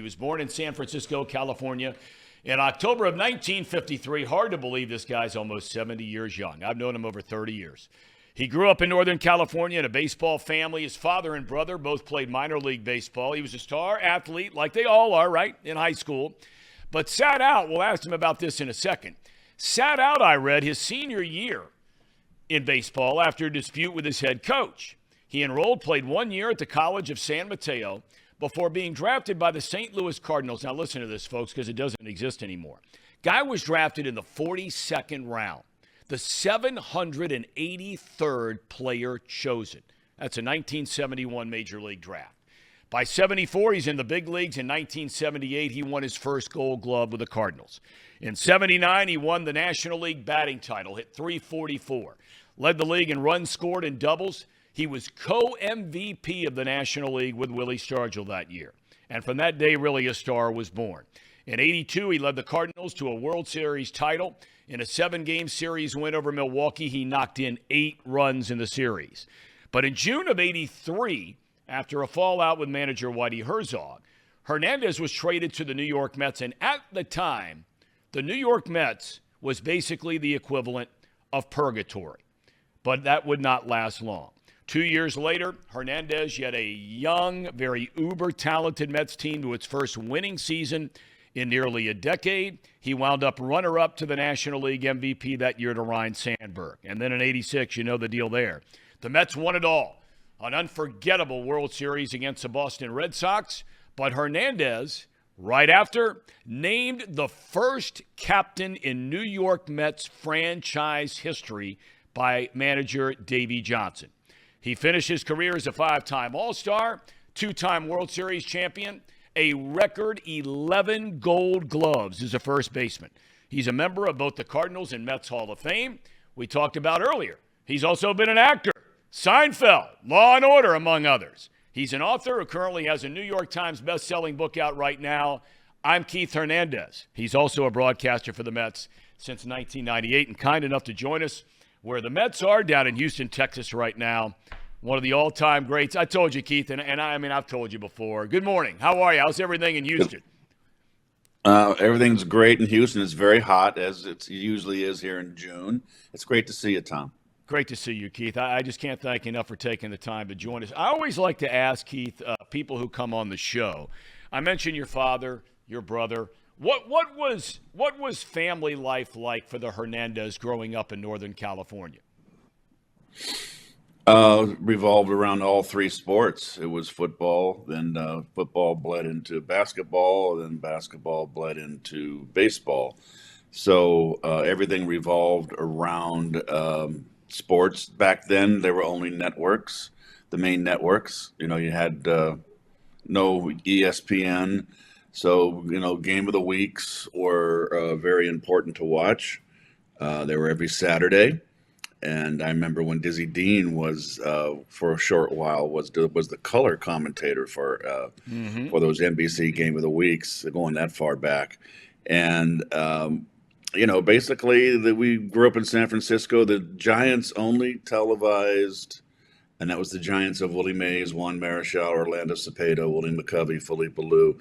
was born in San Francisco, California in October of 1953. Hard to believe this guy's almost 70 years young. I've known him over 30 years. He grew up in Northern California in a baseball family. His father and brother both played minor league baseball. He was a star athlete, like they all are, right, in high school. But sat out, we'll ask him about this in a second, sat out, I read, his senior year in baseball after a dispute with his head coach. He enrolled, played 1 year at the College of San Mateo before being drafted by the St. Louis Cardinals. Now listen to this, folks, because it doesn't exist anymore. Guy was drafted in the 42nd round. The 783rd player chosen. That's a 1971 Major League draft. By 74, he's in the big leagues. In 1978, he won his first Gold Glove with the Cardinals. In 79, he won the National League batting title, hit .344. Led the league in runs scored and doubles. He was co-MVP of the National League with Willie Stargell that year. And from that day, really, a star was born. In 82, he led the Cardinals to a World Series title. In a 7-game series win over Milwaukee, he knocked in 8 runs in the series. But in June of 83, after a fallout with manager Whitey Herzog, Hernandez was traded to the New York Mets. And at the time, the New York Mets was basically the equivalent of purgatory. But that would not last long. 2 years later, Hernandez led a young, very uber-talented Mets team to its first winning season in nearly a decade. He wound up runner-up to the National League MVP that year to Ryne Sandberg. And then in 86, you know the deal there. The Mets won it all. An unforgettable World Series against the Boston Red Sox. But Hernandez, right after, named the first captain in New York Mets franchise history by manager Davey Johnson. He finished his career as a 5-time All-Star, 2-time World Series champion, a record 11 Gold Gloves as a first baseman. He's a member of both the Cardinals and Mets Hall of Fame. We talked about earlier. He's also been an actor. Seinfeld, Law and Order, among others. He's an author who currently has a New York Times best-selling book out right now. I'm Keith Hernandez. He's also a broadcaster for the Mets since 1998 and kind enough to join us where the Mets are down in Houston, Texas right now. One of the all-time greats. I told you, Keith, and I've told you before. Good morning. How are you? How's everything in Houston? Everything's great in Houston. It's very hot, as it usually is here in June. It's great to see you, Tom. Great to see you, Keith. I just can't thank you enough for taking the time to join us. I always like to ask, Keith, people who come on the show. I mentioned your father, your brother. What was family life like for the Hernandez growing up in Northern California? Revolved around all 3 sports. It was football, then football bled into basketball, then basketball bled into baseball. So everything revolved around sports. Back then, there were only networks, the main networks. You had no ESPN. So, game of the weeks were very important to watch. They were every Saturday. And I remember when Dizzy Dean was, for a short while, was the color commentator for those NBC Game of the Weeks, going that far back. And, basically, we grew up in San Francisco. The Giants only televised, and that was the Giants of Willie Mays, Juan Marichal, Orlando Cepeda, Willie McCovey, Philippe Ballou.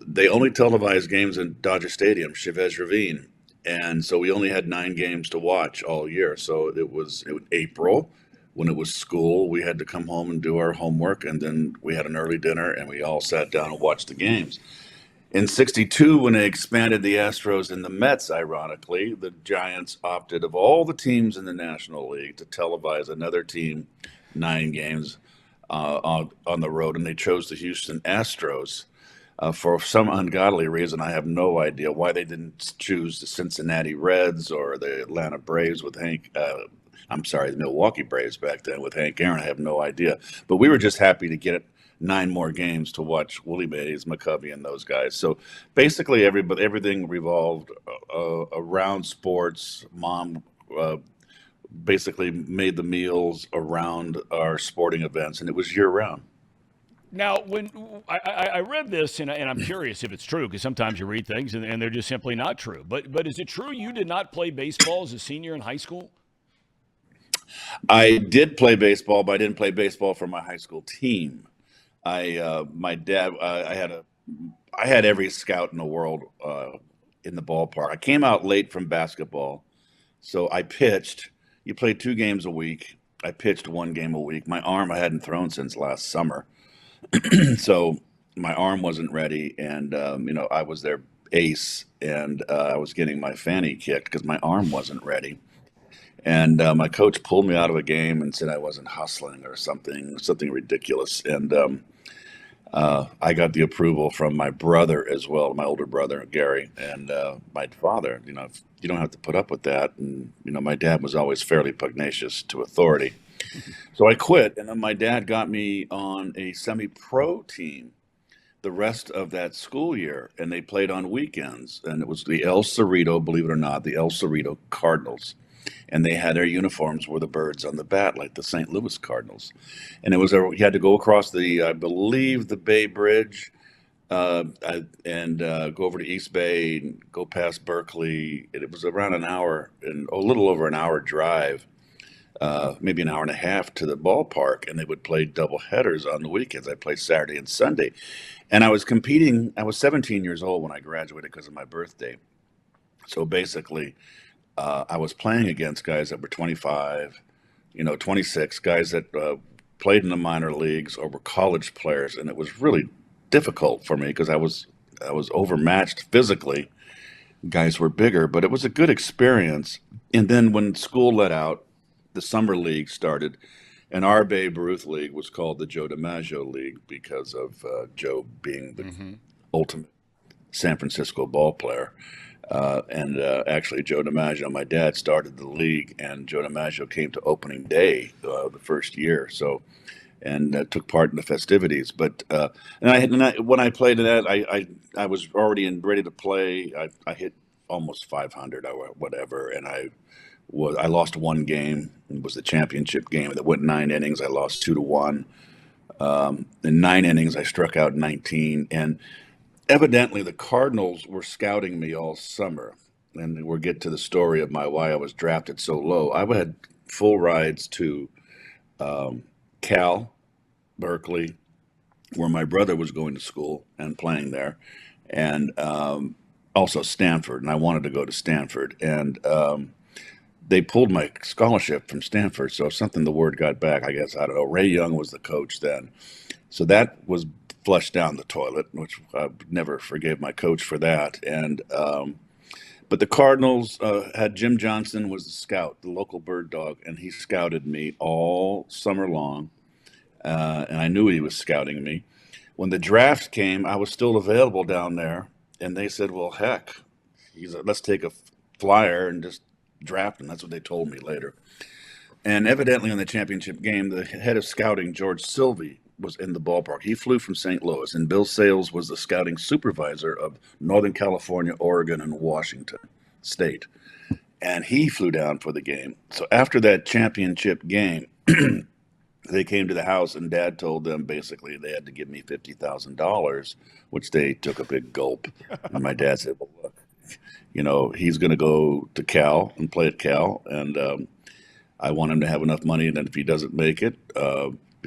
They only televised games in Dodger Stadium, Chavez Ravine. And so we only had 9 games to watch all year. So it was April when it was school. We had to come home and do our homework. And then we had an early dinner and we all sat down and watched the games. In 62, when they expanded the Astros and the Mets, ironically, the Giants opted, of all the teams in the National League, to televise another team 9 games on the road. And they chose the Houston Astros. For some ungodly reason, I have no idea why they didn't choose the Cincinnati Reds or the Atlanta Braves with the Milwaukee Braves back then with Hank Aaron. I have no idea. But we were just happy to get 9 more games to watch Willie Mays, McCovey, and those guys. So basically, everything revolved around sports. Mom basically made the meals around our sporting events, and it was year-round. Now, when I read this, and I'm curious if it's true, because sometimes you read things and they're just simply not true. But is it true you did not play baseball as a senior in high school? I did play baseball, but I didn't play baseball for my high school team. My dad, I had a I had every scout in the world in the ballpark. I came out late from basketball, so I pitched. You played 2 games a week. I pitched 1 game a week. My arm I hadn't thrown since last summer, so my arm wasn't ready, and I was their ace, and I was getting my fanny kicked because my arm wasn't ready. And my coach pulled me out of a game and said I wasn't hustling or something ridiculous. And I got the approval from my brother as well, my older brother Gary, and my father. You don't have to put up with that. And my dad was always fairly pugnacious to authority. So I quit, and then my dad got me on a semi-pro team the rest of that school year, and they played on weekends, and it was the El Cerrito, believe it or not, the El Cerrito Cardinals, and they had their uniforms were the birds on the bat, like the St. Louis Cardinals, and you had to go across I believe, the Bay Bridge, and go over to East Bay and go past Berkeley. And it was around an hour and a little over an hour drive, maybe an hour and a half to the ballpark, and they would play double headers on the weekends. I played Saturday and Sunday, and I was competing. I was 17 years old when I graduated because of my birthday. So basically, I was playing against guys that were 25, 26, guys that played in the minor leagues or were college players, and it was really difficult for me because I was overmatched physically. Guys were bigger, but it was a good experience. And then when school let out, the summer league started, and our Babe Ruth League was called the Joe DiMaggio League because of Joe being the ultimate San Francisco ball player. And actually, Joe DiMaggio, my dad, started the league, and Joe DiMaggio came to opening day the first year. So, and took part in the festivities. But when I played in that, I was already ready to play. I hit almost 500 or whatever, and I lost 1 game. It was the championship game that went 9 innings. I lost 2-1. In 9 innings, I struck out 19. And evidently, the Cardinals were scouting me all summer. And we'll get to the story of why I was drafted so low. I had full rides to Cal, Berkeley, where my brother was going to school and playing there, and also Stanford. And I wanted to go to Stanford. And they pulled my scholarship from Stanford. So something, the word got back, I guess. I don't know. Ray Young was the coach then. So that was flushed down the toilet, which I never forgave my coach for that. And but the Cardinals had Jim Johnson was the scout, the local bird dog, and he scouted me all summer long. And I knew he was scouting me. When the draft came, I was still available down there, and they said, "Well, heck, let's take a flyer and just draft him." That's what they told me later. And evidently, in the championship game, the head of scouting, George Sylvie, was in the ballpark. He flew from St. Louis, and Bill Sales was the scouting supervisor of Northern California, Oregon, and Washington State. And he flew down for the game. So after that championship game, they came to the house, and Dad told them basically they had to give me $50,000, which they took a big gulp. And my dad said, "Well, look, he's going to go to Cal and play at Cal, and I want him to have enough money, and then if he doesn't make it,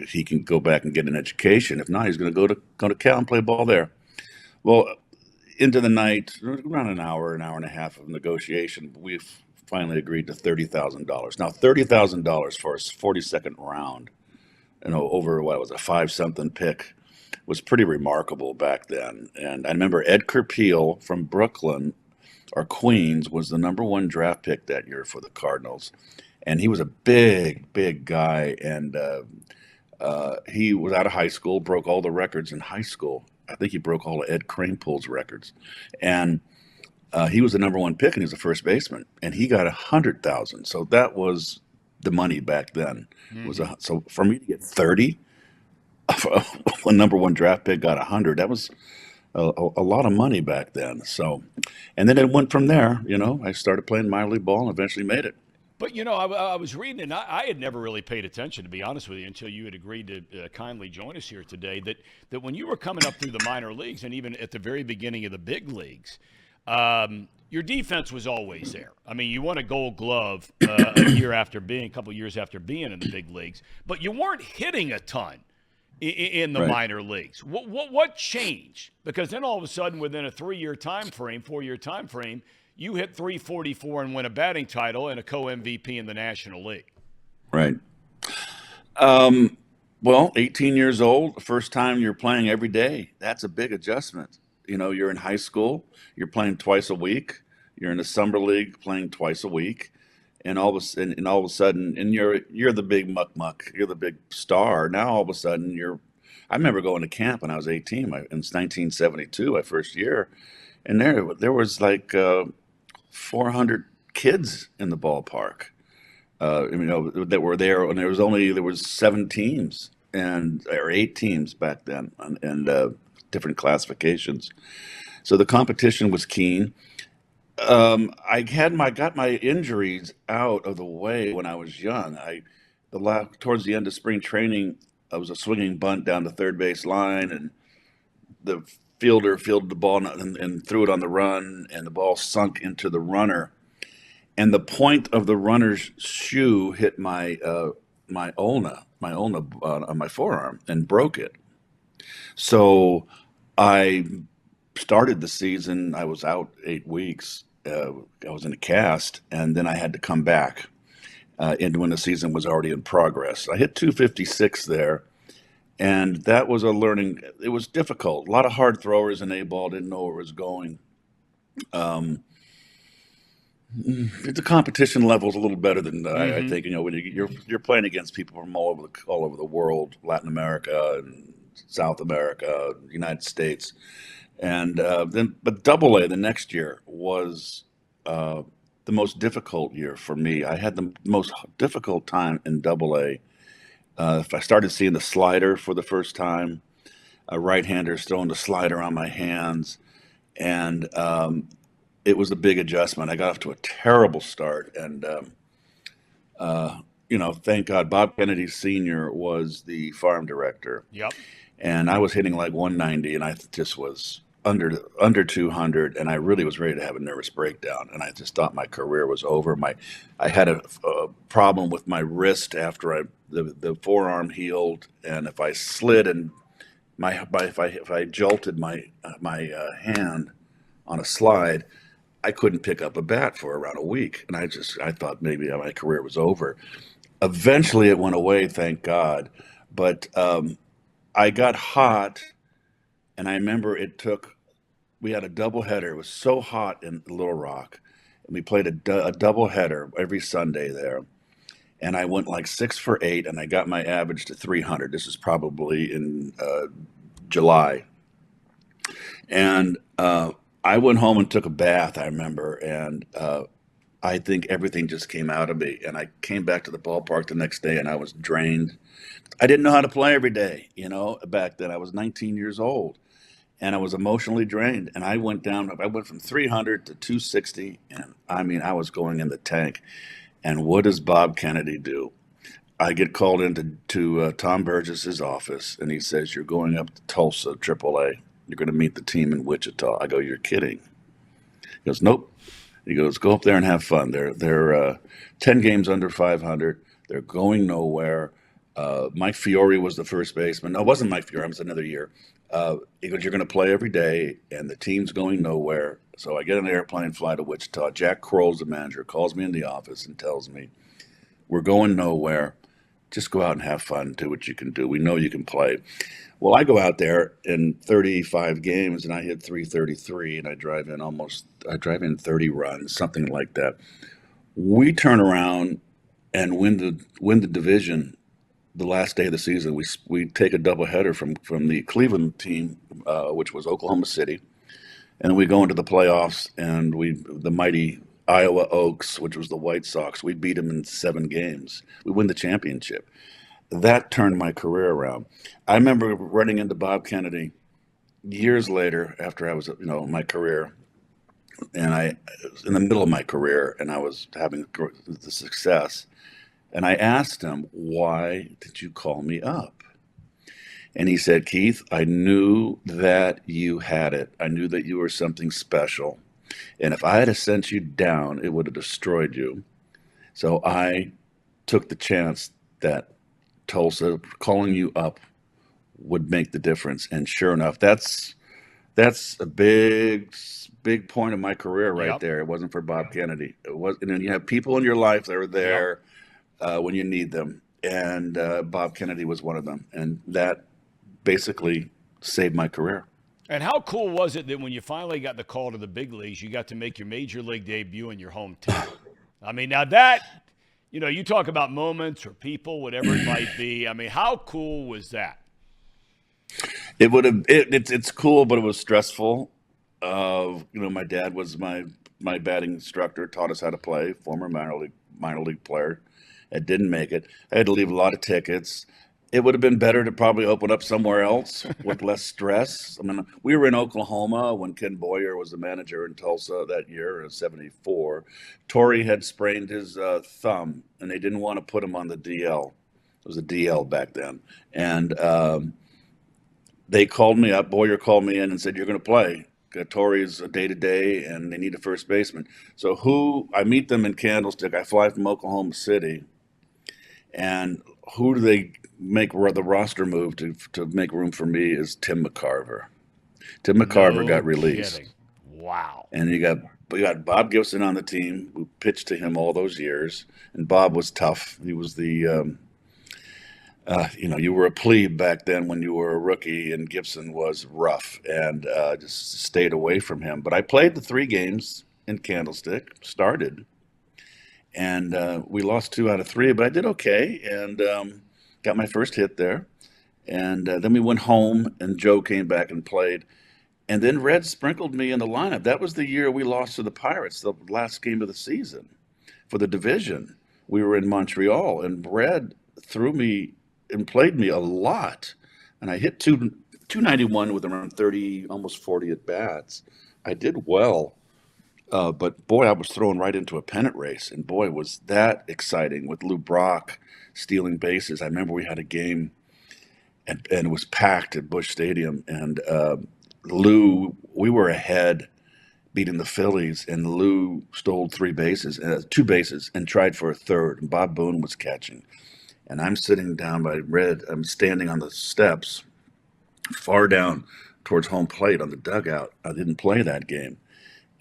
he can go back and get an education. If not, he's going to go to Cal and play ball there." Well, into the night, around an hour and a half of negotiation, we finally agreed to $30,000. Now, $30,000 for a 42nd round, over what was a 5-something pick, was pretty remarkable back then. And I remember Ed Kerpeel from Brooklyn or Queens was the #1 draft pick that year for the Cardinals. And he was a big, big guy. And he was out of high school, broke all the records in high school. I think he broke all of Ed Kranepool's records. And he was the #1 pick, and he was a first baseman. And he got 100,000. So that was the money back then. So for me to get 30, when #1 draft pick got 100, that was a lot of money back then. So, and then it went from there. I started playing minor league ball and eventually made it. But, I was reading, and I had never really paid attention, to be honest with you, until you had agreed to kindly join us here today, that when you were coming up through the minor leagues and even at the very beginning of the big leagues, your defense was always there. I mean, you won a Gold Glove a couple years after being in the big leagues, but you weren't hitting a ton. in the Right. minor leagues. What changed? Because then all of a sudden, within a 3-year time frame, 4-year time frame, you hit 344 and win a batting title and a co-MVP in the National League. Right. Um, well, 18 years old, the first time you're playing every day, that's a big adjustment. You know, you're in high school, you're playing twice a week. You're in the summer league playing twice a week, and all of a sudden, and you're the big muck, you're the big star. Now all of a sudden, you're. I remember going to camp when I was 18. In 1972, my first year, and there was like 400 kids in the ballpark. That were there, and there was 7 teams and or 8 teams back then, and different classifications. So the competition was keen. I got my injuries out of the way when I was young. Towards the end of spring training, I was a swinging bunt down the third base line, and the fielder fielded the ball and threw it on the run, and the ball sunk into the runner, and the point of the runner's shoe hit my ulna on my forearm and broke it. So I started the season. I was out 8 weeks. I was in a cast, and then I had to come back. And when the season was already in progress, I hit 256 there, and that was a learning. It was difficult. A lot of hard throwers in A ball didn't know where it was going. Um, the competition level is a little better than I Mm-hmm. think. You know, when you're playing against people from all over the world, Latin America and South America, United States. And but Double A the next year was uh, the most difficult year for me. I had the most difficult time in Double A. If I started seeing the slider for the first time, a right-hander throwing the slider on my hands, and it was a big adjustment. I got off to a terrible start, and thank God Bob Kennedy Sr. was the farm director, Yep. and I was hitting like 190, and I just was under 200, and I really was ready to have a nervous breakdown, and I just thought my career was over. I had a problem with my wrist after the forearm healed, and if I slid and if I jolted my hand on a slide, I couldn't pick up a bat for around a week, and I thought maybe my career was over. Eventually, it went away, thank God, but I got hot, and I remember we had a doubleheader. It was so hot in Little Rock, and we played a doubleheader every Sunday there. And I went like 6 for 8, and I got my average to 300. This is probably in July, and I went home and took a bath. I remember, and I think everything just came out of me. And I came back to the ballpark the next day, and I was drained. I didn't know how to play every day. You know, back then I was 19 years old, and I was emotionally drained. And I went down. I went from 300 to 260, and I mean, I was going in the tank. And what does Bob Kennedy do? I get called into Tom Burgess's office, and he says, "You're going up to Tulsa, AAA. You're going to meet the team in Wichita." I go, "You're kidding." He goes, "Nope." He goes, "Go up there and have fun. They're 10 games under 500. They're going nowhere." Mike Fiore was the first baseman. No, it wasn't Mike Fiore. It was another year. He goes, "You're going to play every day, and the team's going nowhere." So I get an airplane, fly to Wichita. Jack Kroll's the manager, calls me in the office and tells me, "We're going nowhere. Just go out and have fun. Do what you can do. We know you can play." Well, I go out there in 35 games, and I hit 333, and I drive in 30 runs, something like that. We turn around and win the division the last day of the season. We take a doubleheader from the Cleveland team, which was Oklahoma City, and we go into the playoffs, and the mighty Iowa Oaks, which was the White Sox, we beat them in 7 games. We win the championship. That turned my career around. I remember running into Bob Kennedy years later after I was, my career, and I was in the middle of my career, and I was having the success. And I asked him, "Why did you call me up?" And he said, "Keith, I knew that you had it. I knew that you were something special. And if I had sent you down, it would have destroyed you. So I took the chance that Tulsa calling you up would make the difference. And sure enough, that's a big point of my career right Yep. there. It wasn't for Bob Kennedy. It was, and then you have people in your life that are Yep. there when you need them, and Bob Kennedy was one of them, and that basically saved my career. And how cool was it that when you finally got the call to the big leagues, you got to make your major league debut in your hometown? I mean, now that, you talk about moments or people, whatever it might be. I mean, how cool was that? It would have it's cool, but it was stressful. My dad was my batting instructor, taught us how to play, former minor league player. I didn't make it. I had to leave a lot of tickets. It would have been better to probably open up somewhere else with less stress. I mean, we were in Oklahoma when Ken Boyer was the manager in Tulsa that year in '74. Torrey had sprained his thumb, and they didn't want to put him on the DL. It was a DL back then, and they called me up. Boyer called me in and said, "You're going to play. Torrey's a day-to-day, and they need a first baseman." So I meet them in Candlestick. I fly from Oklahoma City, and who do they make the roster move to make room for me is Tim McCarver. Tim McCarver No got released. kidding. Wow. And you got Bob Gibson on the team, who pitched to him all those years. And Bob was tough. He was the you were a plebe back then when you were a rookie, and Gibson was rough, and just stayed away from him. But I played the 3 games in Candlestick, started, and we lost 2 out of 3, but I did okay, and got my first hit there. And then we went home, and Joe came back and played. And then Red sprinkled me in the lineup. That was the year we lost to the Pirates, the last game of the season for the division. We were in Montreal, and Red threw me and played me a lot. And I hit 291 with around 30, almost 40 at bats. I did well. But boy, I was thrown right into a pennant race. And boy, was that exciting with Lou Brock stealing bases. I remember we had a game and it was packed at Busch Stadium. And Lou, we were ahead beating the Phillies, and Lou stole 2 bases, and tried for a third. And Bob Boone was catching. And I'm sitting down by Red. I'm standing on the steps far down towards home plate on the dugout. I didn't play that game.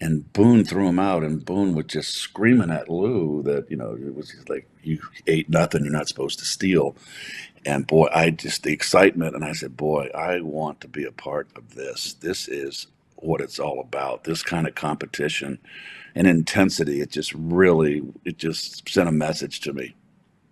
And Boone threw him out, and Boone was just screaming at Lou that, it was just like, "You ate nothing, you're not supposed to steal." And boy, the excitement, and I said, boy, I want to be a part of this. This is what it's all about, this kind of competition and intensity. It just sent a message to me.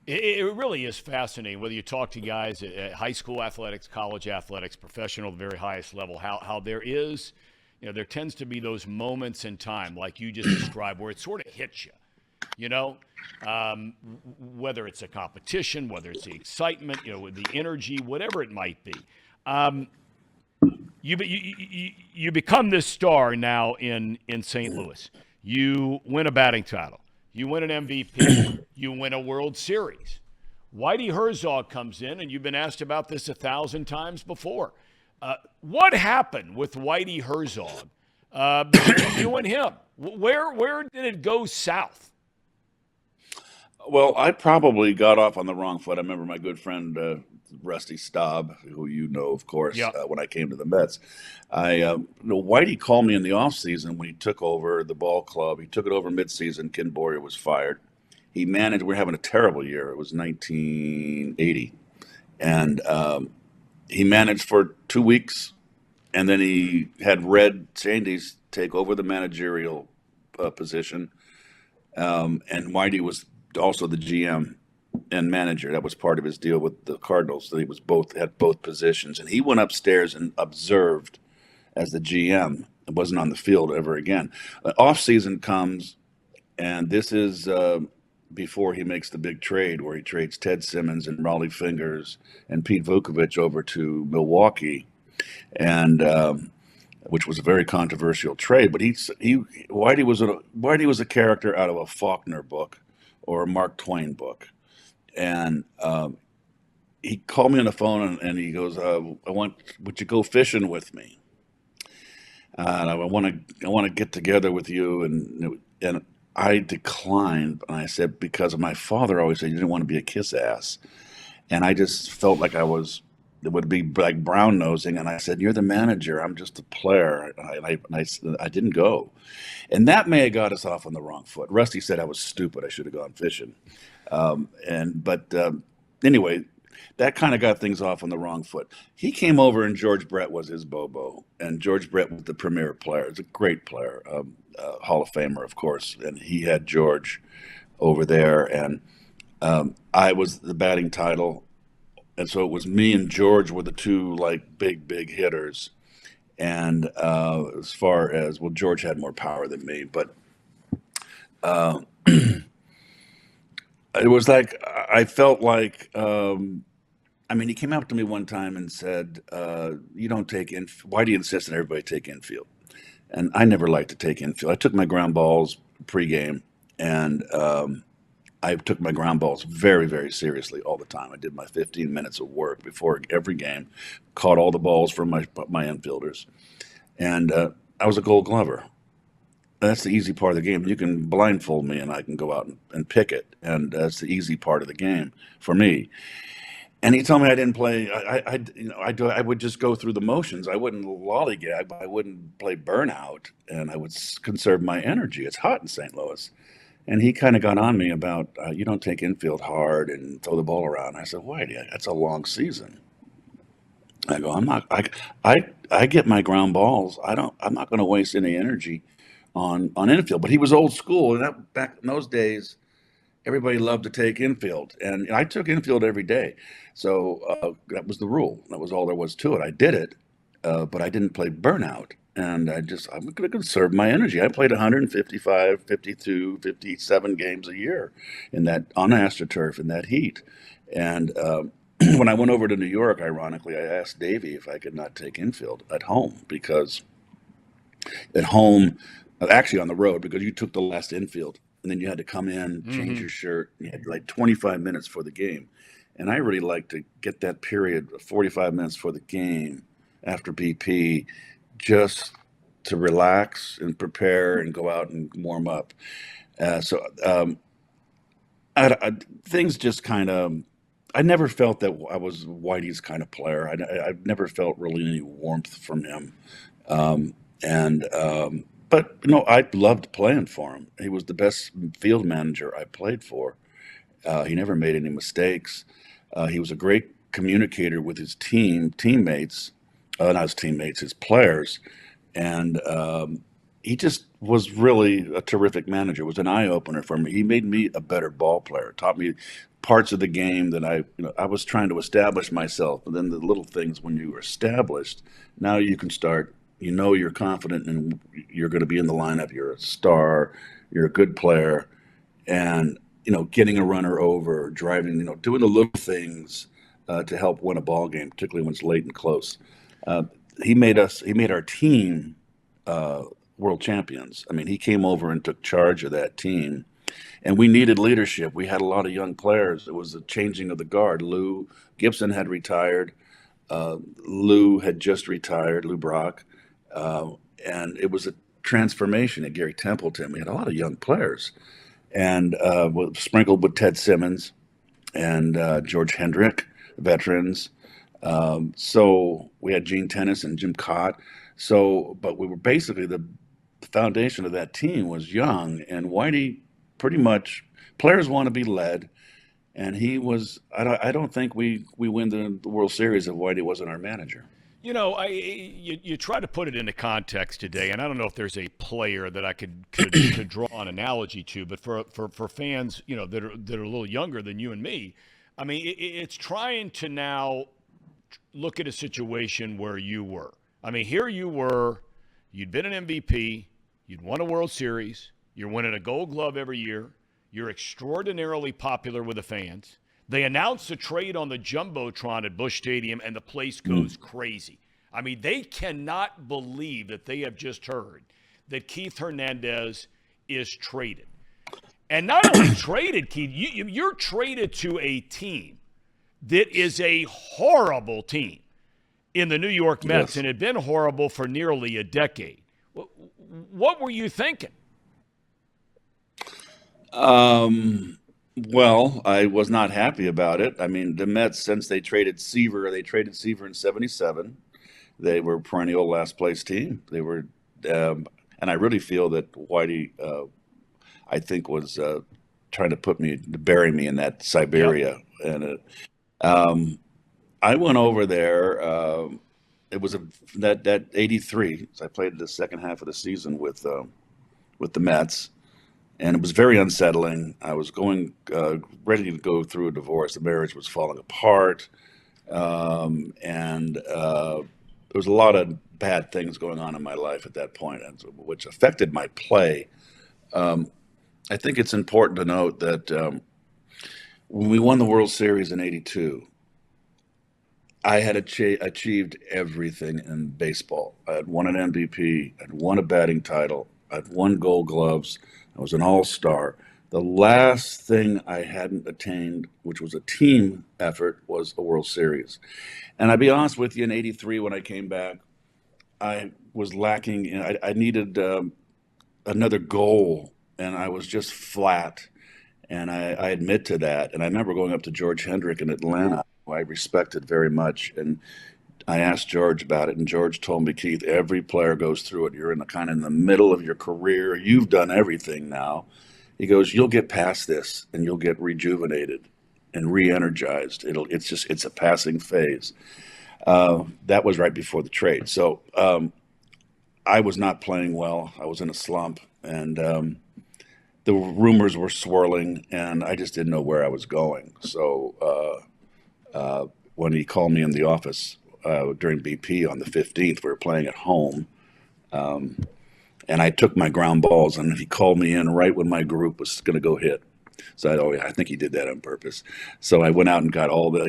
It really is fascinating whether you talk to guys at high school athletics, college athletics, professional, the very highest level, how there is, there tends to be those moments in time, like you just described, where it sort of hits you, whether it's a competition, whether it's the excitement, the energy, whatever it might be. You become this star now in St. Louis. You win a batting title. You win an MVP. You win a World Series. Whitey Herzog comes in, and you've been asked about this 1,000 times before. What happened with Whitey Herzog between you and him? Where did it go south? Well, I probably got off on the wrong foot. I remember my good friend Rusty Staub, who you know, of course, Yeah. when I came to the Mets. Whitey called me in the offseason when he took over the ball club. He took it over midseason. Ken Boyer was fired. He managed. We're having a terrible year. It was 1980, and he managed for 2 weeks, and then he had Red Sandys take over the managerial position, and Whitey was also the GM and manager. That was part of his deal with the Cardinals. So he was had both positions, and he went upstairs and observed as the GM. It wasn't on the field ever again. Off season comes, and this is before he makes the big trade where he trades Ted Simmons and Raleigh Fingers and Pete Vukovich over to Milwaukee, and which was a very controversial trade. But Whitey was a character out of a Faulkner book or a Mark Twain book. And he called me on the phone and he goes, would you go fishing with me? I want to get together with you. And I declined. And I said, because my father always said you didn't want to be a kiss ass. And I just felt like I was it would be like brown nosing, and I said, "You're the manager. I'm just a player." I didn't go, and that may have got us off on the wrong foot. Rusty said I was stupid. I should have gone fishing, but anyway, that kind of got things off on the wrong foot. He came over, and George Brett was his Bobo, and George Brett was the premier player. He's a great player, Hall of Famer, of course, and he had George over there, and I was the batting title, and so it was me and George were the two like big hitters. And as far as well, George had more power than me, but uh, it was like I felt like. I mean, he came up to me one time and said, "You don't take in. Why do you insist on everybody take infield?" And I never liked to take infield. I took my ground balls pregame, and I took my ground balls very seriously all the time. I did my 15 minutes of work before every game, caught all the balls from my infielders, and I was a Gold Glover. That's the easy part of the game. You can blindfold me, and I can go out and pick it, and that's the easy part of the game for me. And he told me I didn't play. I would just go through the motions. I wouldn't lollygag. I wouldn't play burnout, and I would conserve my energy. It's hot in St. Louis, and he kind of got on me about you don't take infield hard and throw the ball around. I said, "Whitey, that's a long season." I go, "I'm not. I get my ground balls. I don't. I'm not going to waste any energy on infield." But he was old school, and that back in those days everybody loved to take infield, and I took infield every day. So that was the rule. That was all there was to it. I did it, but I didn't play burnout. And I'm going to conserve my energy. I played 155, 52, 57 games a year in that on AstroTurf in that heat. And when I went over to New York, ironically, I asked Davey if I could not take infield at home because at home, actually on the road, because you took the last infield and then you had to come in, change your shirt. You had like 25 minutes for the game. And I really like to get that period of 45 minutes for the game after BP just to relax and prepare and go out and warm up. So things just kind of, I never felt that I was Whitey's kind of player. I never felt really any warmth from him. Um, but I loved playing for him. He was the best field manager I played for. He never made any mistakes. He was a great communicator with his teammates, not his teammates, his players, and he just was really a terrific manager. It was an eye opener for me. He made me a better ball player. Taught me parts of the game that I was trying to establish myself. But then the little things when you are established, now you can start. You're confident and you're going to be in the lineup. You're a star. You're a good player, and getting a runner over, driving, doing the little things to help win a ball game, particularly when it's late and close. He made our team world champions. I mean, he came over and took charge of that team, and we needed leadership. We had a lot of young players. It was a changing of the guard. Lou Gibson had retired. Lou had just retired, Lou Brock. And it was a transformation at Gary Templeton. We had a lot of young players, and sprinkled with Ted Simmons and George Hendrick, veterans. So we had Gene Tennis and Jim Cott. But we were basically the foundation of that team was young, and Whitey pretty much players want to be led. And he was. I don't think we win the World Series if Whitey wasn't our manager. You try to put it into context today, and I don't know if there's a player that I could draw an analogy to, but for fans, that are a little younger than you and me, I mean, it's trying to now look at a situation where you were. I mean, here you were, you'd been an MVP, you'd won a World Series, you're winning a Gold Glove every year, you're extraordinarily popular with the fans. They announce a trade on the Jumbotron at Busch Stadium, and the place goes crazy. I mean, they cannot believe that they have just heard that Keith Hernandez is traded. And not only traded, Keith, you're traded to a team that is a horrible team in the New York Mets, Yes. and had been horrible for nearly a decade. What were you thinking? Um, Well, I was not happy about it. I mean, the Mets, since they traded Seaver in '77. They were perennial last place team. They were, and I really feel that Whitey, I think, was trying to bury me in that Yep. Siberia. And um, I went over there. It was that '83. So I played the second half of the season with the Mets, and it was very unsettling. I was going ready to go through a divorce. The marriage was falling apart, and there was a lot of bad things going on in my life at that point, which affected my play. Um, I think it's important to note that when we won the World Series in '82, I had achieved everything in baseball. I had won an MVP, I'd won a batting title, I'd won Gold Gloves, I was an All Star. The last thing I hadn't attained, which was a team effort, was a World Series. And I'll be honest with you, in '83, when I came back, I was lacking. I needed another goal, and I was just flat. And I admit to that. And I remember going up to George Hendrick in Atlanta, who I respected very much. And I asked George about it, and George told me, Keith, every player goes through it. You're in the kind of in the middle of your career. You've done everything now. He goes, you'll get past this, and you'll get rejuvenated and re-energized. It's a passing phase. That was right before the trade. So I was not playing well. I was in a slump, and the rumors were swirling, and I just didn't know where I was going. So when he called me in the office during BP on the 15th, we were playing at home, and I took my ground balls, and he called me in right when my group was going to go hit. So I think he did that on purpose. So I went out and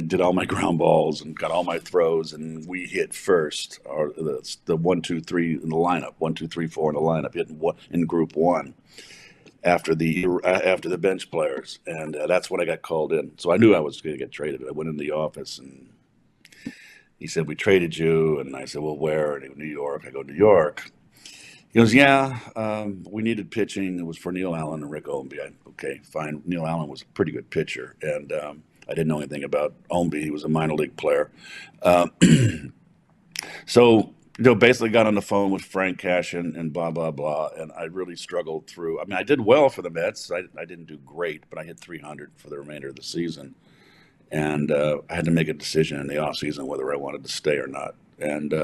did all my ground balls and got all my throws, and we hit first, or the 1, 2, 3 in the lineup, 1, 2, 3, 4 in the lineup, hitting one in Group One after the bench players, and that's when I got called in. So I knew I was going to get traded. I went in the office, and he said, "We traded you," and I said, "Well, where?" And he goes, "New York." I go, "New York." He goes, "Yeah, we needed pitching. It was for Neil Allen and Rick Omby." Okay, fine. Neil Allen was a pretty good pitcher, and I didn't know anything about Omby. He was a minor league player. Um, so, basically got on the phone with Frank Cashin and blah, blah, blah. And I really struggled through. I mean, I did well for the Mets. I didn't do great, but I hit 300 for the remainder of the season. And I had to make a decision in the offseason whether I wanted to stay or not. And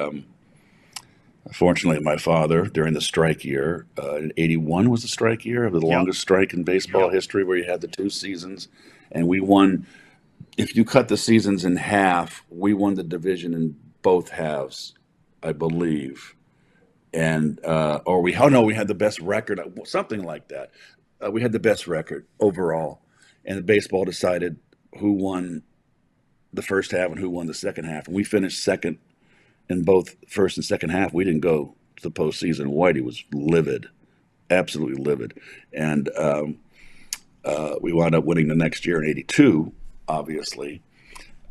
fortunately, my father, during the strike year, in '81 was the strike year, the Yep. longest strike in baseball Yep. history, where you had the 2 seasons. And we won. If you cut the seasons in half, we won the division in both halves, I believe. And or we oh no, we had the best record, something like that. We had the best record overall, and baseball decided who won the first half and who won the second half, and we finished second in both first and second half. We didn't go to the postseason. Whitey was livid, absolutely livid, and we wound up winning the next year in '82, obviously.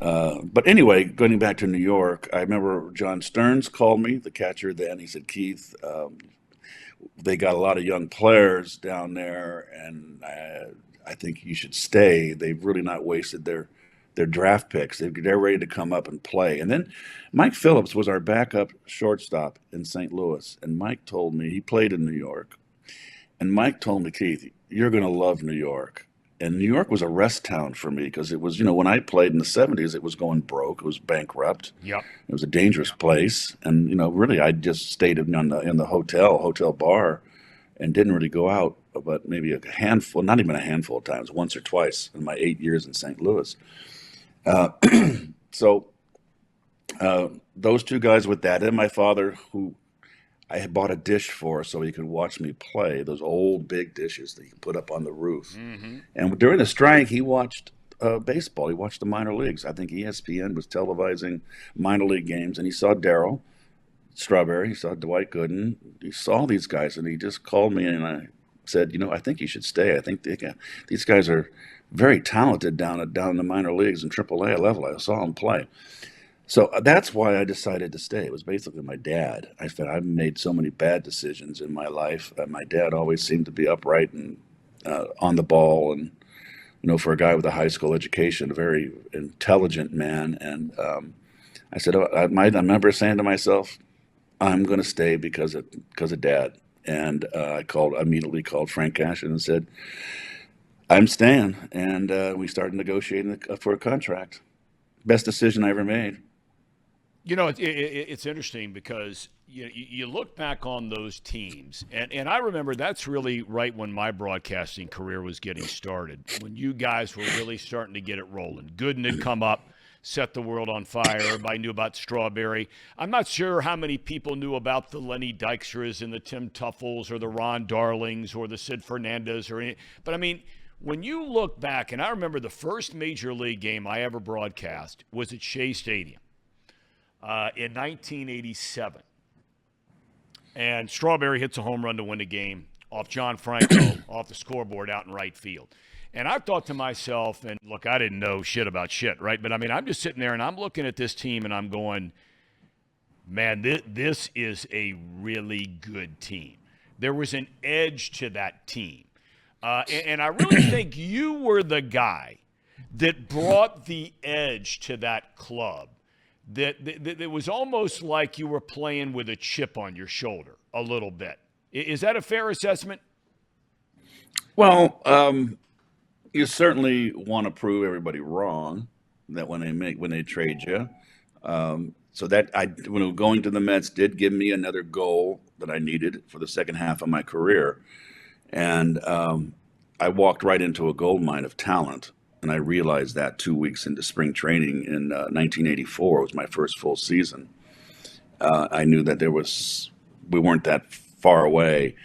But anyway, going back to New York, I remember John Stearns called me, the catcher then. He said, Keith, they got a lot of young players down there, and I think you should stay. They've really not wasted their draft picks. They're ready to come up and play. And then Mike Phillips was our backup shortstop in St. Louis, and Mike told me he played in New York. And Mike told me, Keith, you're going to love New York. And New York was a rest town for me because it was, when I played in the '70s, it was going broke. It was bankrupt. Yep. It was a dangerous place. And, really, I just stayed in the hotel bar, and didn't really go out, but maybe a handful, not even a handful of times, once or twice in my 8 years in St. Louis. Uh, so those two guys with that, and my father, who I had bought a dish for so he could watch me play, those old big dishes that you put up on the roof. Mm-hmm. And during the strike, he watched baseball. He watched the minor leagues. I think ESPN was televising minor league games, and he saw Darryl Strawberry, he saw Dwight Gooden, he saw these guys, and he just called me, and I said, I think you should stay. I think these guys are very talented down in the minor leagues and AAA level. I saw them play. So that's why I decided to stay. It was basically my dad. I said, I've made so many bad decisions in my life. My dad always seemed to be upright and on the ball, and for a guy with a high school education, a very intelligent man. And I said, I remember saying to myself, I'm going to stay because of Dad. And I immediately called Frank Cashin and said, I'm staying. And we started negotiating for a contract. Best decision I ever made. It's interesting because you look back on those teams, and I remember that's really right when my broadcasting career was getting started, when you guys were really starting to get it rolling. Gooden had come up, set the world on fire. Everybody knew about Strawberry. I'm not sure how many people knew about the Lenny Dykstras and the Tim Tuffles or the Ron Darlings or the Sid Fernandez or any, but I mean, when you look back, and I remember the first major league game I ever broadcast was at Shea Stadium in 1987. And Strawberry hits a home run to win the game off John Franco off the scoreboard out in right field. And I thought to myself, and look, I didn't know shit about shit, right? But I mean, I'm just sitting there and I'm looking at this team and I'm going, man, this is a really good team. There was an edge to that team. And I really think you were the guy that brought the edge to that club. That it was almost like you were playing with a chip on your shoulder a little bit. Is that a fair assessment? Well, you certainly want to prove everybody wrong that when they trade you. So that when going to the Mets did give me another goal that I needed for the second half of my career, and I walked right into a gold mine of talent. And I realized that 2 weeks into spring training in 1984 was my first full season. I knew that we weren't that far away.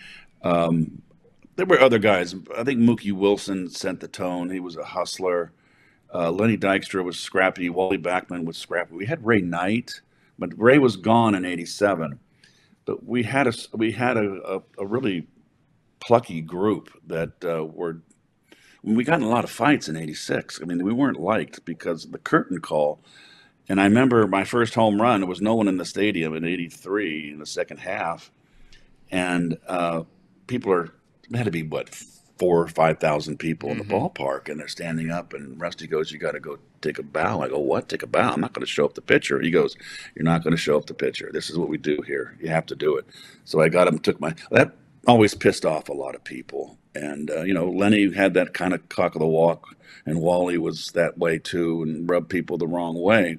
There were other guys. I think Mookie Wilson set the tone. He was a hustler. Lenny Dykstra was scrappy. Wally Backman was scrappy. We had Ray Knight, but Ray was gone in '87. But we had a really plucky group that were. We got in a lot of fights in '86. I mean, we weren't liked because of the curtain call. And I remember my first home run. There was no one in the stadium in '83 in the second half, and it had to be 4,000 or 5,000 people in the ballpark, and they're standing up. And Rusty goes, "You got to go take a bow." I go, "What? Take a bow? I'm not going to show up the pitcher." He goes, "You're not going to show up the pitcher. This is what we do here. You have to do it." So I got him. That always pissed off a lot of people. And, Lenny had that kind of cock of the walk, and Wally was that way too, and rubbed people the wrong way.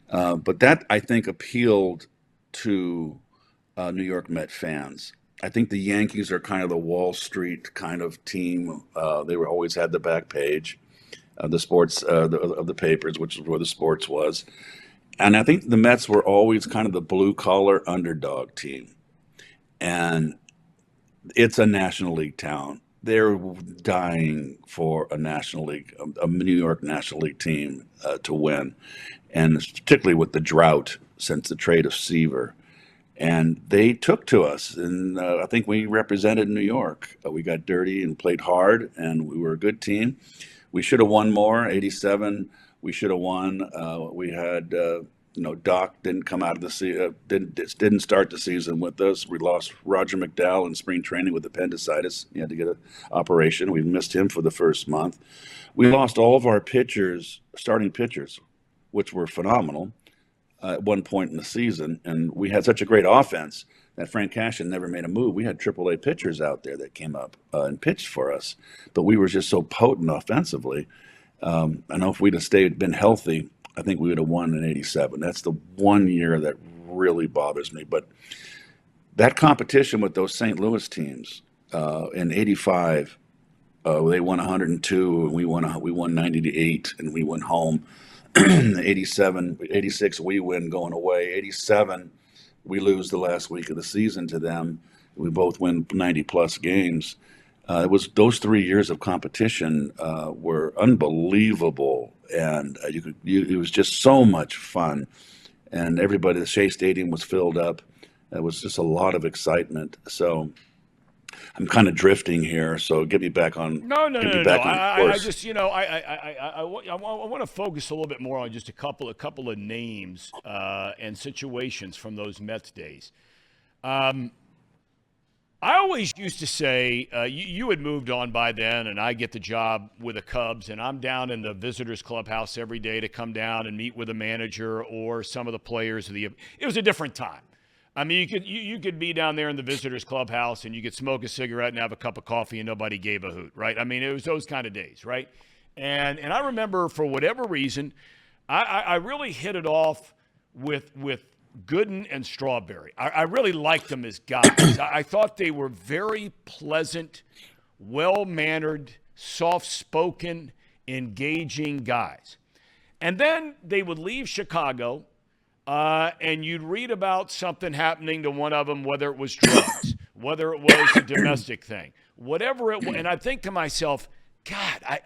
But that, I think, appealed to New York Met fans. I think the Yankees are kind of the Wall Street kind of team. They always had the back page of the sports of the papers, which is where the sports was. And I think the Mets were always kind of the blue-collar underdog team. And it's a National League town. They're dying for a National League, a New York National League team to win, and particularly with the drought since the trade of Seaver. And they took to us, and I think we represented New York. We got dirty and played hard, and we were a good team. We should have won more. '87, we should have won. We had Doc didn't come out of the season, didn't start the season with us. We lost Roger McDowell in spring training with appendicitis. He had to get an operation. We missed him for the first month. We lost all of our starting pitchers, which were phenomenal at one point in the season. And we had such a great offense that Frank Cashin never made a move. We had AAA pitchers out there that came up and pitched for us, but we were just so potent offensively. I know if we'd have been healthy, I think we would have won in '87. That's the one year that really bothers me. But that competition with those St. Louis teams in '85, they won 102, and we won 90-8, and we went home. '86, we win going away. '87, we lose the last week of the season to them. We both win 90-plus games. It was those 3 years of competition were unbelievable, and it was just so much fun. And everybody, the Shea Stadium was filled up. It was just a lot of excitement. So I'm kind of drifting here. So get me back on. No. Course. I just, I want to focus a little bit more on just a couple of names and situations from those Mets days. I always used to say, you had moved on by then, and I get the job with the Cubs, and I'm down in the visitors clubhouse every day to come down and meet with a manager or some of the players. It was a different time. I mean, you could be down there in the visitors clubhouse and you could smoke a cigarette and have a cup of coffee and nobody gave a hoot, right? I mean, it was those kind of days, right? And I remember for whatever reason, I really hit it off with Gooden and Strawberry. I really liked them as guys. I thought they were very pleasant, well-mannered, soft-spoken, engaging guys. And then they would leave Chicago, and you'd read about something happening to one of them, whether it was drugs, whether it was a domestic thing, whatever it was. And I think to myself, God,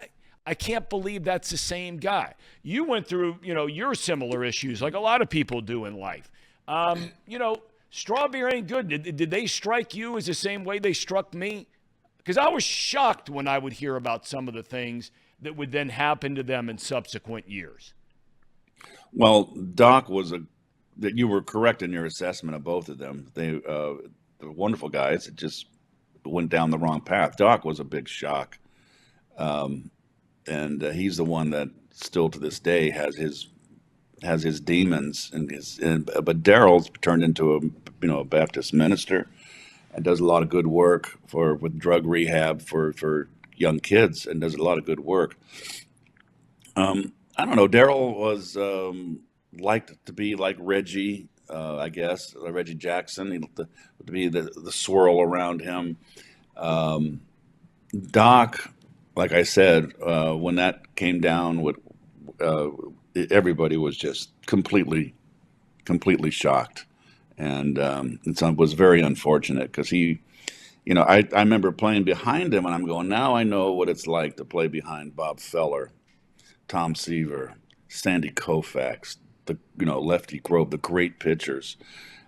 I can't believe that's the same guy. You went through, your similar issues like a lot of people do in life. Strawberry ain't good. Did they strike you as the same way they struck me? Because I was shocked when I would hear about some of the things that would then happen to them in subsequent years. Well, Doc that you were correct in your assessment of both of them. They're wonderful guys. It just went down the wrong path. Doc was a big shock. And he's the one that still to this day has his demons but Daryl's turned into a Baptist minister and does a lot of good work with drug rehab for young kids and does a lot of good work. I don't know. Daryl was liked to be like Reggie, I guess, Reggie Jackson, to be the swirl around him. Doc, like I said, when that came down, everybody was just completely shocked, and it was very unfortunate because he, I remember playing behind him, and I'm going, now I know what it's like to play behind Bob Feller, Tom Seaver, Sandy Koufax, Lefty Grove, the great pitchers.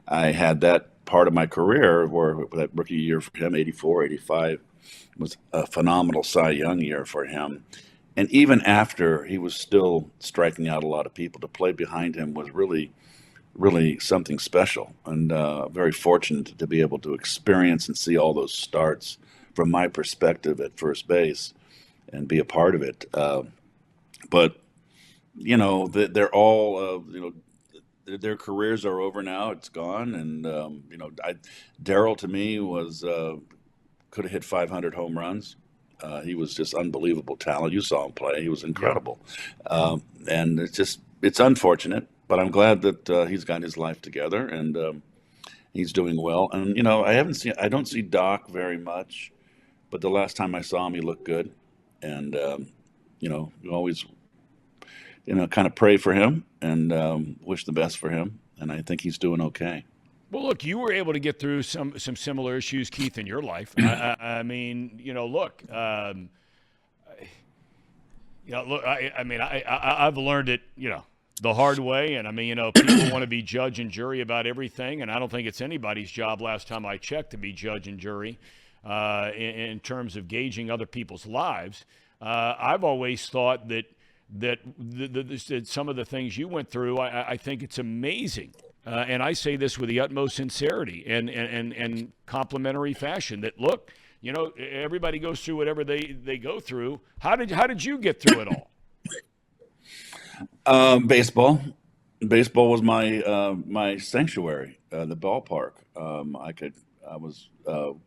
I had that part of my career where that rookie year for him, 84, 85, was a phenomenal Cy Young year for him. And even after, he was still striking out a lot of people. To play behind him was really, really something special, and very fortunate to be able to experience and see all those starts from my perspective at first base and be a part of it. But they're all, their careers are over now. It's gone, and Daryl to me was could have hit 500 home runs. He was just unbelievable talent. You saw him play; he was incredible. Yeah. And it's unfortunate, but I'm glad that he's got his life together and he's doing well. And I don't see Doc very much, but the last time I saw him, he looked good, and you always kind of pray for him and wish the best for him. And I think he's doing okay. Well, look, you were able to get through some similar issues, Keith, in your life. I mean, look, I've learned it, the hard way. And I mean, people want to be judge and jury about everything. And I don't think it's anybody's job, last time I checked, to be judge and jury in terms of gauging other people's lives. I've always thought that some of the things you went through, I think it's amazing. And I say this with the utmost sincerity and complimentary fashion that, look, everybody goes through whatever they go through. How did you get through it all? Baseball. Baseball was my sanctuary, the ballpark. I was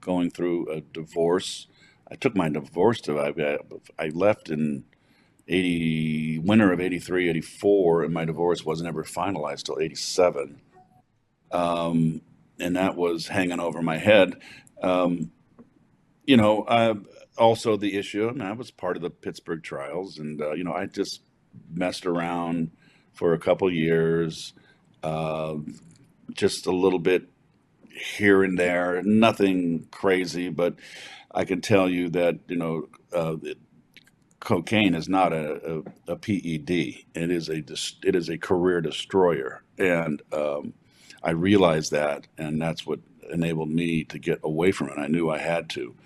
going through a divorce. I took my divorce I left in winter of 83, 84, and my divorce wasn't ever finalized till 87. And that was hanging over my head. Also the issue, and I was part of the Pittsburgh trials, and I just messed around for a couple years, just a little bit here and there, nothing crazy, but I can tell you that cocaine is not a PED. It is a career destroyer, and I realized that, and that's what enabled me to get away from it. I knew I had to,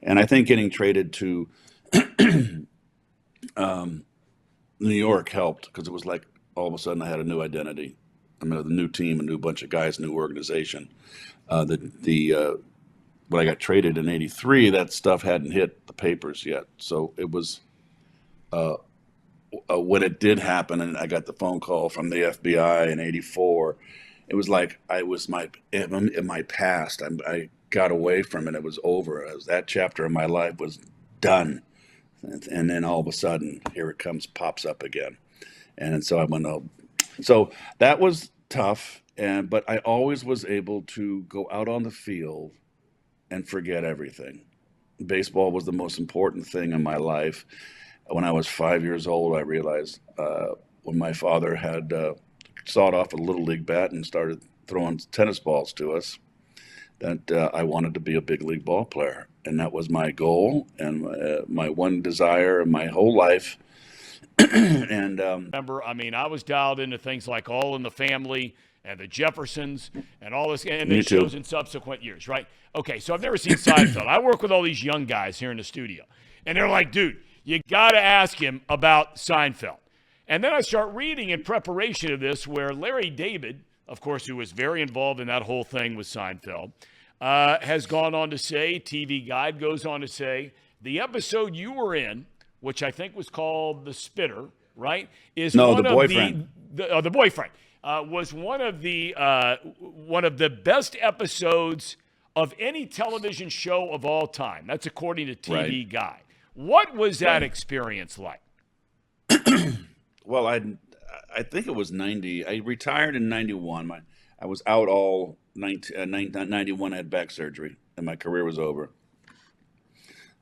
and I think getting traded to New York helped, because it was like all of a sudden I had a new identity. I mean, a new team, a new bunch of guys, new organization. The when I got traded in '83, that stuff hadn't hit the papers yet. So it was uh, when it did happen, and I got the phone call from the FBI in '84. It was like I was in my past. I got away from it. It was over. As that chapter of my life was done, and then all of a sudden, here it comes, pops up again. And so I went, oh, so that was tough. But I always was able to go out on the field and forget everything. Baseball was the most important thing in my life. When I was 5 years old, I realized when my father had sawed off a little league bat and started throwing tennis balls to us, that I wanted to be a big league ball player. And that was my goal and my one desire in my whole life. And Remember, I mean, I was dialed into things like All in the Family and the Jeffersons and all this, and me these too. shows in subsequent years, right? Okay, so I've never seen Seinfeld. I work with all these young guys here in the studio, and they're like, dude, you got to ask him about Seinfeld. And then I start reading in preparation of this where Larry David, of course, who was very involved in that whole thing with Seinfeld, has gone on to say, TV Guide goes on to say, the episode you were in, which I think was called The Spitter, right, is No, the one of boyfriend. the boyfriend, was one of the best episodes of any television show of all time. That's according to Right, TV Guide. What was that right. experience like? Well, I think it was 90. I retired in 91. I was out all 91. I had back surgery, and my career was over.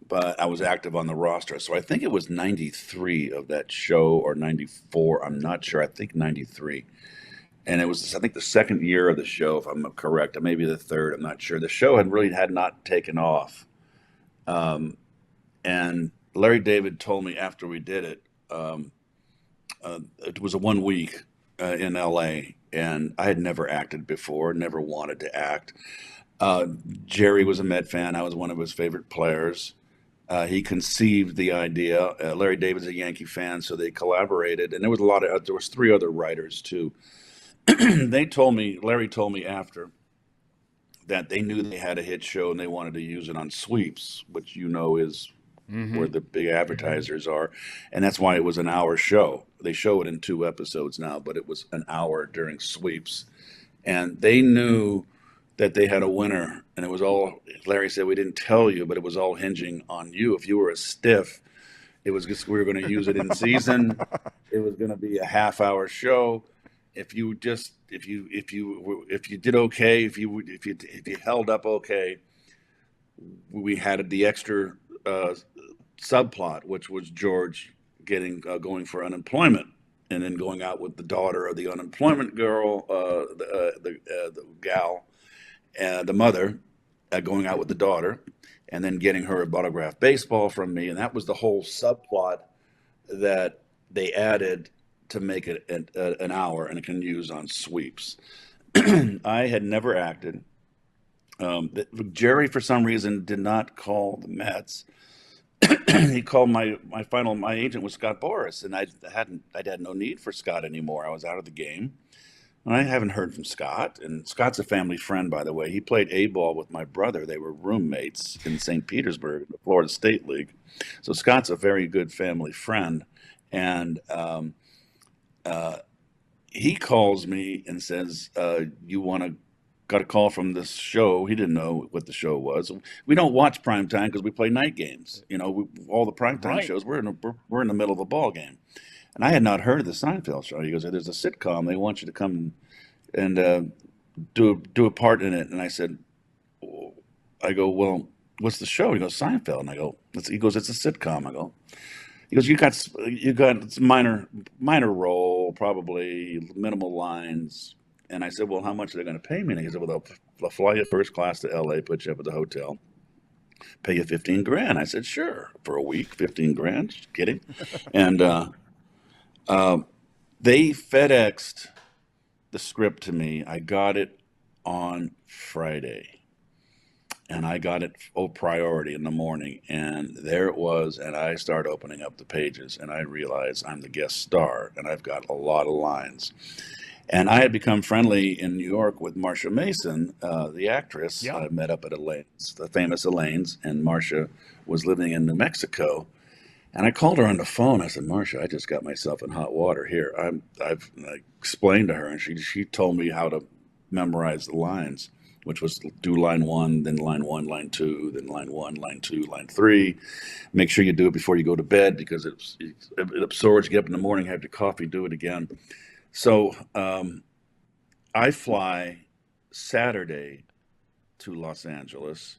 But I was active on the roster, so I think it was 93 of that show or 94. I'm not sure. I think 93. And it was, I think, the second year of the show, if I'm correct, or maybe the third. I'm not sure. The show had not taken off. Um, and Larry David told me after we did it, it was a 1 week in LA, and I had never acted before, never wanted to act. Uh, Jerry was a Met fan. I was one of his favorite players. He conceived the idea. Larry David's a Yankee fan, so they collaborated, and there was three other writers too. Larry told me after that they knew they had a hit show and they wanted to use it on sweeps, which is Mm-hmm. where the big advertisers are. And that's why it was an hour show. They show it in 2 episodes now, but it was an hour during sweeps. And they knew that they had a winner. And it was all, Larry said, we didn't tell you, but it was all hinging on you. If you were a stiff, it was just, we were going to use it in season. It was going to be a half-hour show. If you did okay, if you held up okay, we had the extra uh, subplot, which was George getting going for unemployment, and then going out with the daughter of the unemployment girl, the gal, the mother, going out with the daughter, and then getting her a autographed baseball from me, and that was the whole subplot that they added to make it an hour, and it can use on sweeps. I had never acted. Jerry, for some reason, did not call the Mets. He called my agent was Scott Boras, and I had no need for Scott anymore. I was out of the game. And I haven't heard from Scott, and Scott's a family friend, by the way. He played A-ball with my brother. They were roommates in St. Petersburg, the Florida State League. So Scott's a very good family friend, and uh, he calls me and says, "You want to?" Got a call from this show. He didn't know what the show was. We don't watch prime time because we play night games. All the prime time Right. shows, we're in the middle of a ball game. And I had not heard of the Seinfeld show. He goes, "There's a sitcom. They want you to come and do a part in it." And I go, "Well, what's the show?" He goes, "Seinfeld." And I go, he goes, "It's a sitcom." I go, he goes, "You got it's minor role, probably minimal lines." And I said, "Well, how much are they going to pay me?" And he said, "Well, they'll fly you first class to LA, put you up at the hotel, pay you 15 grand." I said, "Sure, for a week, 15 grand, just kidding." And uh, they FedExed the script to me. I got it on Friday, and I got it priority in the morning. And there it was. And I start opening up the pages, and I realize I'm the guest star, and I've got a lot of lines. And I had become friendly in New York with Marcia Mason, the actress. Yeah. I met up at Elaine's, the famous Elaine's, and Marcia was living in New Mexico. And I called her on the phone. I said, Marcia, I just got myself in hot water here. I explained to her, and she told me how to memorize the lines, which was do line one, then line one, line two, then line one, line two, line three. Make sure you do it before you go to bed because it absorbs. You get up in the morning, have your coffee, do it again. So I fly Saturday to Los Angeles.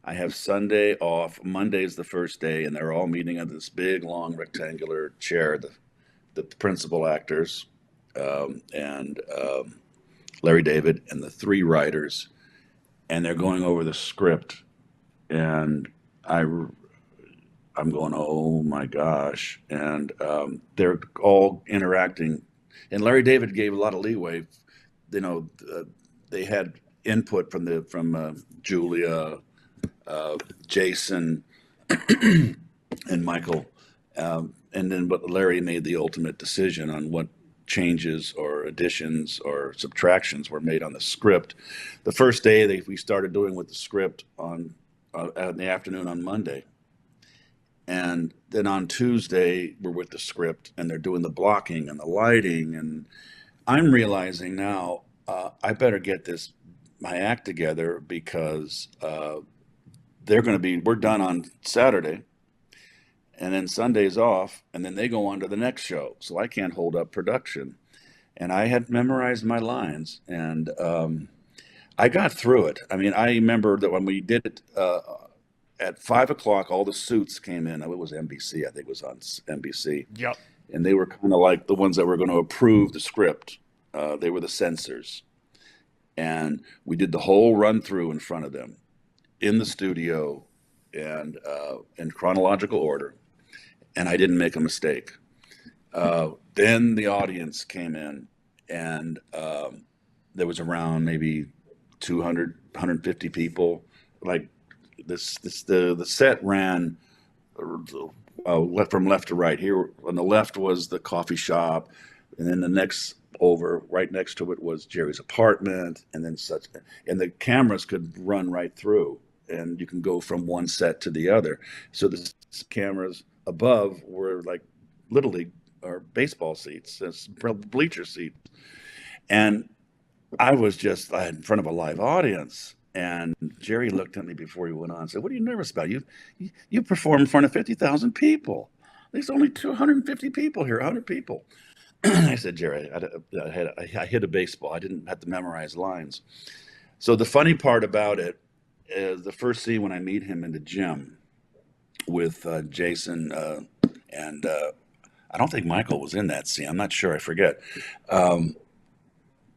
I have Sunday off. Monday's the first day, and they're all meeting at this big, long, rectangular chair, the principal actors, and Larry David, and the three writers, and they're going over the script, and I'm going, oh my gosh, and they're all interacting, and Larry David gave a lot of leeway. You know, they had input from Julia, Jason, and Michael, but Larry made the ultimate decision on what changes or additions or subtractions were made on the script. The first day we started doing with the script in the afternoon on Monday, and then on Tuesday we're with the script, and they're doing the blocking and the lighting, and I'm realizing now I better get my act together because we're done on Saturday, and then Sunday's off, and then they go on to the next show. So I can't hold up production. And I had memorized my lines, and I got through it. I mean, I remember that when we did it at 5:00, all the suits came in. It was NBC, I think it was on NBC. Yep. And they were kind of like the ones that were going to approve the script. They were the censors. And we did the whole run through in front of them in the studio and in chronological order. And I didn't make a mistake. Then the audience came in, and there was around maybe 200, 150 people. Like the set ran from left to right. Here on the left was the coffee shop, and then the next right next to it was Jerry's apartment, and then and the cameras could run right through, and you can go from one set to the other. So the cameras above were like Little League or baseball seats, bleacher seats. And I was just in front of a live audience. And Jerry looked at me before he went on and said, "What are you nervous about? You perform in front of 50,000 people. There's only 250 people here, 100 people." I said, "Jerry, I hit a baseball. I didn't have to memorize lines." So the funny part about it is the first scene when I meet him in the gym with Jason and I don't think Michael was in that scene. I'm not sure. I forget.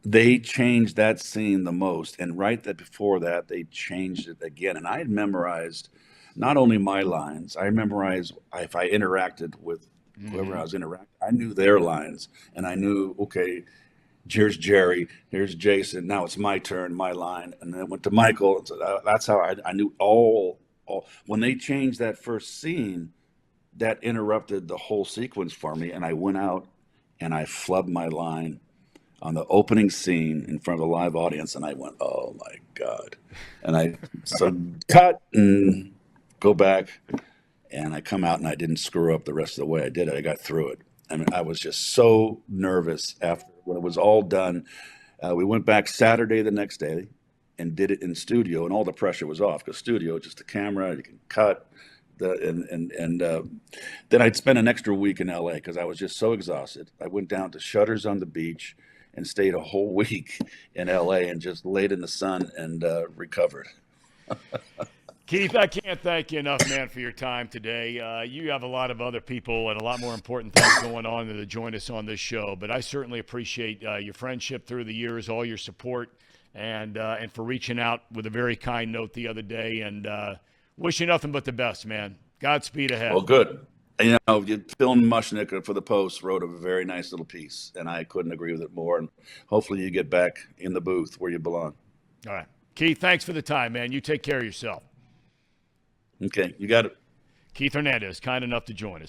They changed that scene the most. And before that, they changed it again. And I had memorized not only my lines, I memorized if I interacted with whoever I was interacting, I knew their lines. And I knew, okay, here's Jerry, here's Jason. Now it's my turn, my line. And then it went to Michael. And so that's how I knew all. When they changed that first scene, that interrupted the whole sequence for me. And I went out and I flubbed my line on the opening scene in front of a live audience. And I went, oh my God. And I cut and go back. And I come out and I didn't screw up the rest of the way I did it. I got through it. I mean, I was just so nervous after when it was all done. We went back Saturday the next day and did it in studio, and all the pressure was off because studio, just a camera, you can cut. Then I'd spent an extra week in LA because I was just so exhausted. I went down to Shutters on the Beach and stayed a whole week in LA and just laid in the sun and recovered. Keith, I can't thank you enough, man, for your time today. You have a lot of other people and a lot more important things going on than to join us on this show, but I certainly appreciate your friendship through the years, all your support, and for reaching out with a very kind note the other day, and wish you nothing but the best, man. Godspeed ahead. Well, good. You know, Phil Mushnick for the Post wrote a very nice little piece, and I couldn't agree with it more, and hopefully you get back in the booth where you belong. All right. Keith, thanks for the time, man. You take care of yourself. Okay, you got it. Keith Hernandez, kind enough to join us.